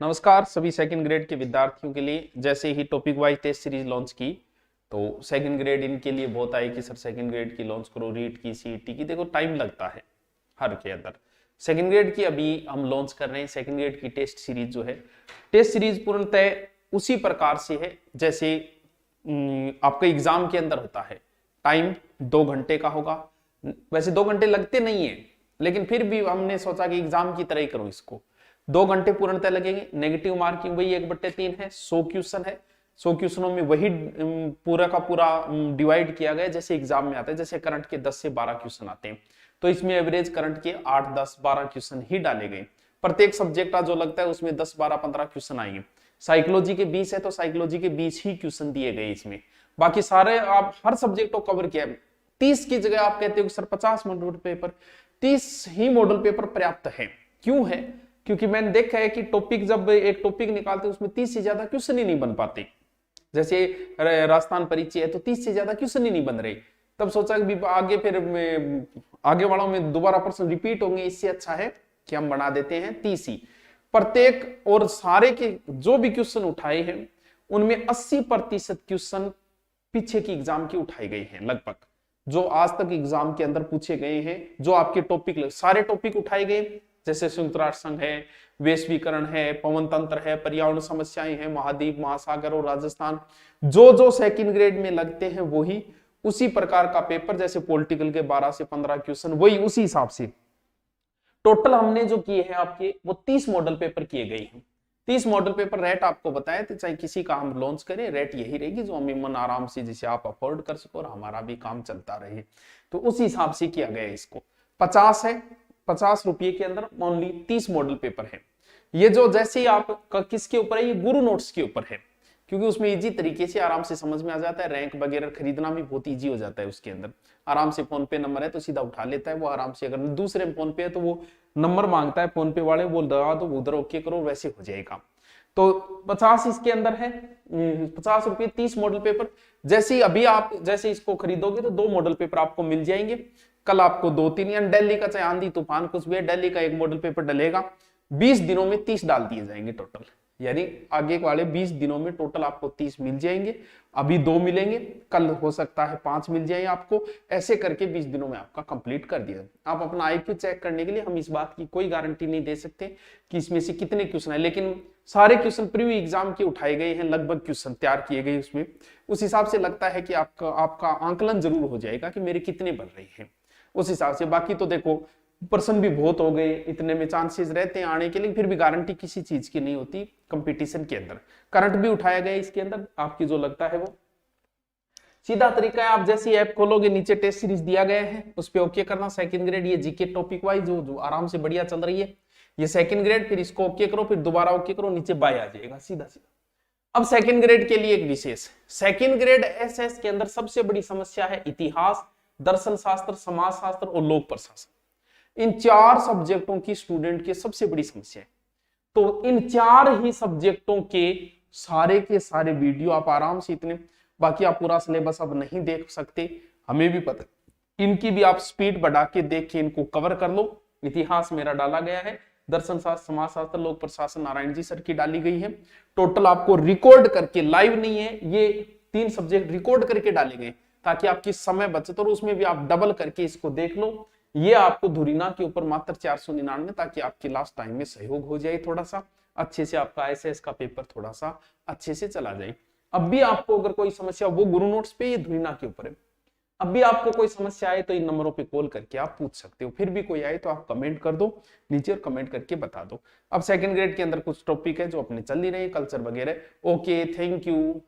नमस्कार सभी second grade के विद्यार्थियों के लिए। जैसे ही topic wise test series launch की तो सेकंड ग्रेड इनके लिए बहुत आई कि सर सेकंड ग्रेड की लॉन्च करो, रीट की, सीईटी की। देखो टाइम लगता है हर के अंदर। सेकंड ग्रेड की अभी हम लॉन्च कर रहे हैं। सेकंड ग्रेड की टेस्ट सीरीज जो है, टेस्ट सीरीज पूर्णतः उसी प्रकार से है जैसे आपका एग्जाम के अंदर होता है। टाइम 2 घंटे का होगा। वैसे 2 घंटे लगते नहीं है, लेकिन फिर भी हमने सोचा कि एग्जाम की तरह ही करो इसको। 2 घंटे पूर्णतः लगेंगे। नेगेटिव मार्किंग वही 1/3 है, 100 क्वेश्चन है। 100 क्वेश्चनों में वही पूरा का पूरा डिवाइड किया गया जैसे एग्जाम में आता है। जैसे करंट के 10 से 12 क्वेश्चन आते हैं, तो इसमें एवरेज करंट के 8, 10, 12 क्वेश्चन ही डाले गए। प्रत्येक सब्जेक्ट का जो लगता है उसमें 10, 12, 15 क्वेश्चन आएंगे। साइकोलॉजी के 20 है तो साइकोलॉजी के 20 ही क्वेश्चन दिए गए इसमें। बाकी सारे आप हर सब्जेक्ट को कवर किया है। 30 की जगह आप कहते हो कि सर 50 मॉडल पेपर, 30 ही मॉडल पेपर पर्याप्त है। क्यों है? क्योंकि मैंने देखा है कि टॉपिक जब एक टॉपिक निकालते हैं उसमें 30 से ज्यादा क्वेश्चन ही नहीं बन पाते। जैसे राजस्थान परिचय है तो 30 से ज्यादा क्वेश्चन ही नहीं बन रहे। तब सोचा कि आगे फिर आगे वालों में दोबारा प्रश्न रिपीट होंगे, इससे अच्छा है कि हम बना देते हैं 30 ही प्रत्येक। और सारे के जो भी क्वेश्चन उठाए हैं उनमें 80% क्वेश्चन पीछे की एग्जाम की उठाए गए हैं। लगभग जो आज तक एग्जाम के अंदर पूछे गए हैं, जो आपके टॉपिक सारे टॉपिक उठाए गए, जैसे संयुक्त राष्ट्र संघ है, वैश्वीकरण है, पवन तंत्र है, पर्यावरण समस्याएं हैं, महाद्वीप, महासागर और राजस्थान, जो जो सेकंड ग्रेड में लगते हैं वही उसी प्रकार का पेपर। जैसे पॉलिटिकल के 12 से 15 क्वेश्चन वही उसी हिसाब से टोटल हमने जो किए हैं आपके वो 30 मॉडल पेपर किए गए हैं। 30 मॉडल पेपर। रेट आपको बताया तो चाहे किसी का हम लॉन्च करें, रेट यही रहेगी जो हमें मन आराम से जिसे आप अफोर्ड कर सको और हमारा भी काम चलता रहे, तो उसी हिसाब से किया गया है। इसको 50 है, 50 रुपये के अंदर ओनली 30 मॉडल पेपर है। ये जो जैसे ही आप किसके ऊपर है, ये गुरु नोट्स के ऊपर है, क्योंकि उसमें इजी तरीके से आराम से समझ में आ जाता है। रैंक वगैरह खरीदना भी बहुत इजी हो जाता है उसके अंदर। आराम से फोन पे नंबर है तो सीधा उठा लेता है वो आराम से। अगर दूसरे फोन पे है तो वो नंबर मांगता है फोन पे वाले, वो दबा दो, उधर ओके करो, वैसे हो जाएगा। तो 50 इसके अंदर है, 50 रुपये 30 मॉडल पेपर। जैसे ही अभी आप जैसे इसको खरीदोगे तो 2 मॉडल पेपर आपको मिल जाएंगे। कल आपको 2-3, या दिल्ली का चाहे आंधी तूफान कुछ भी है, दिल्ली का 1 मॉडल पेपर डलेगा। 20 दिनों में 30 डाल दिए जाएंगे टोटल, यानी आगे वाले 20 दिनों में टोटल आपको 30 मिल जाएंगे। अभी 2 मिलेंगे, कल हो सकता है 5 मिल जाए आपको। ऐसे करके 20 दिनों में आपका कंप्लीट कर दिया। आप अपना आईक्यू चेक करने के लिए हम इस बात की कोई गारंटी नहीं दे सकते कि इसमें से कितने क्वेश्चन है, लेकिन सारे क्वेश्चन प्रीव्यू एग्जाम के उठाए गए हैं, लगभग क्वेश्चन तैयार किए गए उसमें। उस हिसाब से लगता है कि आपका आंकलन जरूर हो जाएगा कि मेरे कितने बन रहे हैं उस हिसाब से। बाकी तो देखो पर्सन भी बहुत हो गए, इतने में चांसेस रहते हैं आने के लिए, फिर भी गारंटी किसी चीज की नहीं होती कंपटीशन के अंदर। करंट भी उठाया गया इसके अंदर, आपकी जो लगता है वो सीधा तरीका है। आप जैसे ऐप खोलोगे नीचे टेस्ट सीरीज दिया गया है, उस पर ओके करना। सेकंड ग्रेड ये जीके टॉपिक वाइज जो आराम से बढ़िया चल रही है, ये सेकंड ग्रेड। फिर इसको ओके करो, फिर दोबारा ओके करो, नीचे बाय आ जाएगा सीधा सीधा। अब सेकंड ग्रेड के लिए एक विशेष, सेकंड ग्रेड एसएस के अंदर सबसे बड़ी समस्या है इतिहास, दर्शन शास्त्र, समाज शास्त्र और लोक प्रशासन। इन 4 सब्जेक्टों की स्टूडेंट की सबसे बड़ी समस्या है। तो इन 4 ही सब्जेक्टों के सारे वीडियो आप आराम से इतने, बाकी आप पूरा सिलेबस अब नहीं देख सकते, हमें भी पता, इनकी भी आप स्पीड बढ़ा के देख के इनको कवर कर लो। इतिहास मेरा डाला गया है, दर्शन शास्त्र, समाज शास्त्र, लोक प्रशासन नारायण जी सर की डाली गई है। टोटल आपको रिकॉर्ड करके, लाइव नहीं है, ये 3 सब्जेक्ट रिकॉर्ड करके डाले गए ताकि आपकी समय बचत, और उसमें भी आप डबल करके इसको देख लो। ये आपको धुरीना के ऊपर मात्र 499, ताकि आपके लास्ट टाइम में सहयोग हो जाए, थोड़ा सा अच्छे से आपका एसएस का पेपर थोड़ा सा अच्छे से चला जाए। अब भी आपको अगर कोई समस्या, वो गुरु नोट्स पे, ये धुरीना के ऊपर है। अब भी आपको कोई समस्या आए तो इन नंबरों पे कॉल करके आप पूछ सकते हो। फिर भी कोई आए तो आप कमेंट कर दो नीचे और कमेंट करके बता दो। अब सेकंड ग्रेड के अंदर कुछ टॉपिक है जो अपने चल ही रहे हैं, कल्चर वगैरह। Okay, thank you.